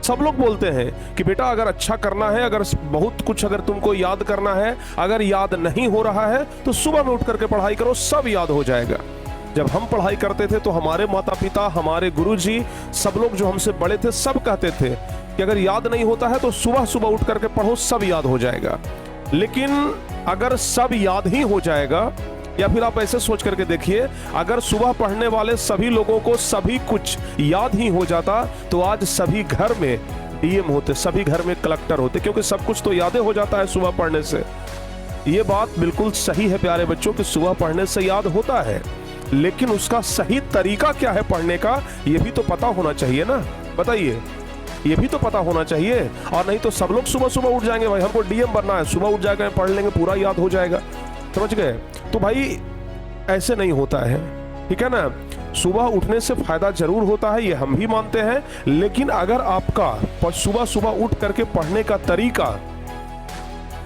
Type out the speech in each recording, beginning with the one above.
सब लोग बोलते हैं कि बेटा अगर अच्छा करना है, अगर बहुत कुछ अगर तुमको याद करना है, अगर याद नहीं हो रहा है तो सुबह में उठ करके पढ़ाई करो, सब याद हो जाएगा। जब हम पढ़ाई करते थे तो हमारे माता पिता, हमारे गुरुजी, सब लोग जो हमसे बड़े थे सब कहते थे कि अगर याद नहीं होता है तो सुबह सुबह उठ करके पढ़ो, सब याद हो जाएगा। लेकिन अगर सब याद ही हो जाएगा, या फिर आप ऐसे सोच करके देखिए, अगर सुबह पढ़ने वाले सभी लोगों को सभी कुछ याद ही हो जाता तो आज सभी घर में डीएम होते, सभी घर में कलेक्टर होते, क्योंकि सब कुछ तो यादें हो जाता है सुबह पढ़ने से। ये बात बिल्कुल सही है प्यारे बच्चों कि सुबह पढ़ने से याद होता है, लेकिन उसका सही तरीका क्या है पढ़ने का, ये भी तो पता होना चाहिए ना। बताइए, ये भी तो पता होना चाहिए। और नहीं तो सब लोग सुबह सुबह उठ जाएंगे, भाई हमको डीएम बनना है, सुबह उठ जाएगा, पढ़ लेंगे, पूरा याद हो जाएगा। समझ गए? तो भाई ऐसे नहीं होता है, ठीक है ना। सुबह उठने से फायदा जरूर होता है, ये हम भी मानते हैं, लेकिन अगर आपका सुबह सुबह उठ करके पढ़ने का तरीका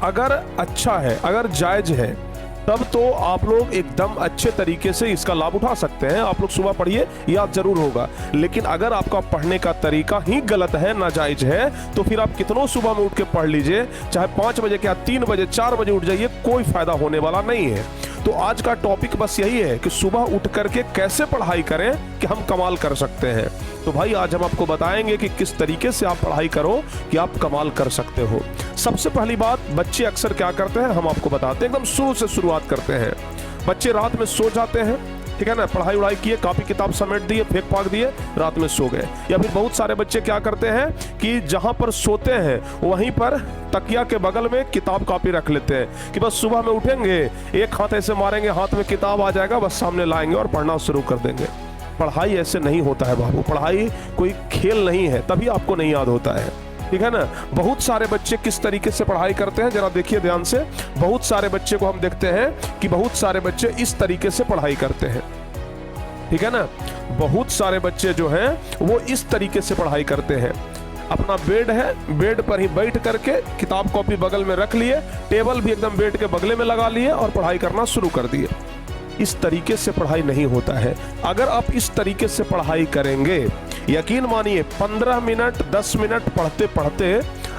अगर अच्छा है, अगर जायज है, तब तो आप लोग एकदम अच्छे तरीके से इसका लाभ उठा सकते हैं। आप लोग सुबह पढ़िए, याद जरूर होगा। लेकिन अगर आपका पढ़ने का तरीका ही गलत है, नाजायज है, तो फिर आप कितनों सुबह में उठ के पढ़ लीजिए, चाहे 5 बजे क्या 3 बजे 4 बजे उठ जाइए, कोई फायदा होने वाला नहीं है। तो आज का टॉपिक बस यही है कि सुबह उठ करके कैसे पढ़ाई करें कि हम कमाल कर सकते हैं। तो भाई आज हम आपको बताएंगे कि किस तरीके से आप पढ़ाई करो कि आप कमाल कर सकते हो। सबसे पहली बात, बच्चे अक्सर क्या करते हैं हम आपको बताते हैं, एकदम शुरू से शुरुआत करते हैं। बच्चे रात में सो जाते हैं, ठीक है ना, पढ़ाई उड़ाई किए, कॉपी किताब समेट दिए, फेंक फाक दिए, रात में सो गए। या फिर बहुत सारे बच्चे क्या करते हैं कि जहां पर सोते हैं वहीं पर तकिया के बगल में किताब कॉपी रख लेते हैं कि बस सुबह में उठेंगे, एक हाथ ऐसे मारेंगे, हाथ में किताब आ जाएगा, बस सामने लाएंगे और पढ़ना शुरू कर देंगे। पढ़ाई ऐसे नहीं होता है बाबू, पढ़ाई कोई खेल नहीं है, तभी आपको नहीं याद होता है, ठीक है ना। बहुत सारे बच्चे किस तरीके से पढ़ाई करते हैं जरा देखिए ध्यान से। बहुत सारे बच्चे को हम देखते हैं कि बहुत सारे बच्चे इस तरीके से पढ़ाई करते हैं, ठीक है ना। बहुत सारे बच्चे जो हैं वो इस तरीके से पढ़ाई करते हैं। अपना बेड है, बेड पर ही बैठ करके किताब कॉपी बगल में रख लिए, टेबल भी एकदम बेड के बगले में लगा लिए और पढ़ाई करना शुरू कर दिए। इस तरीके से पढ़ाई नहीं होता है। अगर आप इस तरीके से पढ़ाई करेंगे, यकीन मानिए 15 मिनट 10 मिनट पढ़ते पढ़ते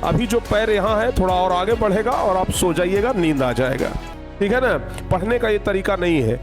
अभी जो पैर यहाँ है थोड़ा और आगे बढ़ेगा और आप सो जाइएगा, नींद आ जाएगा, ठीक है ना। पढ़ने का ये तरीका नहीं है।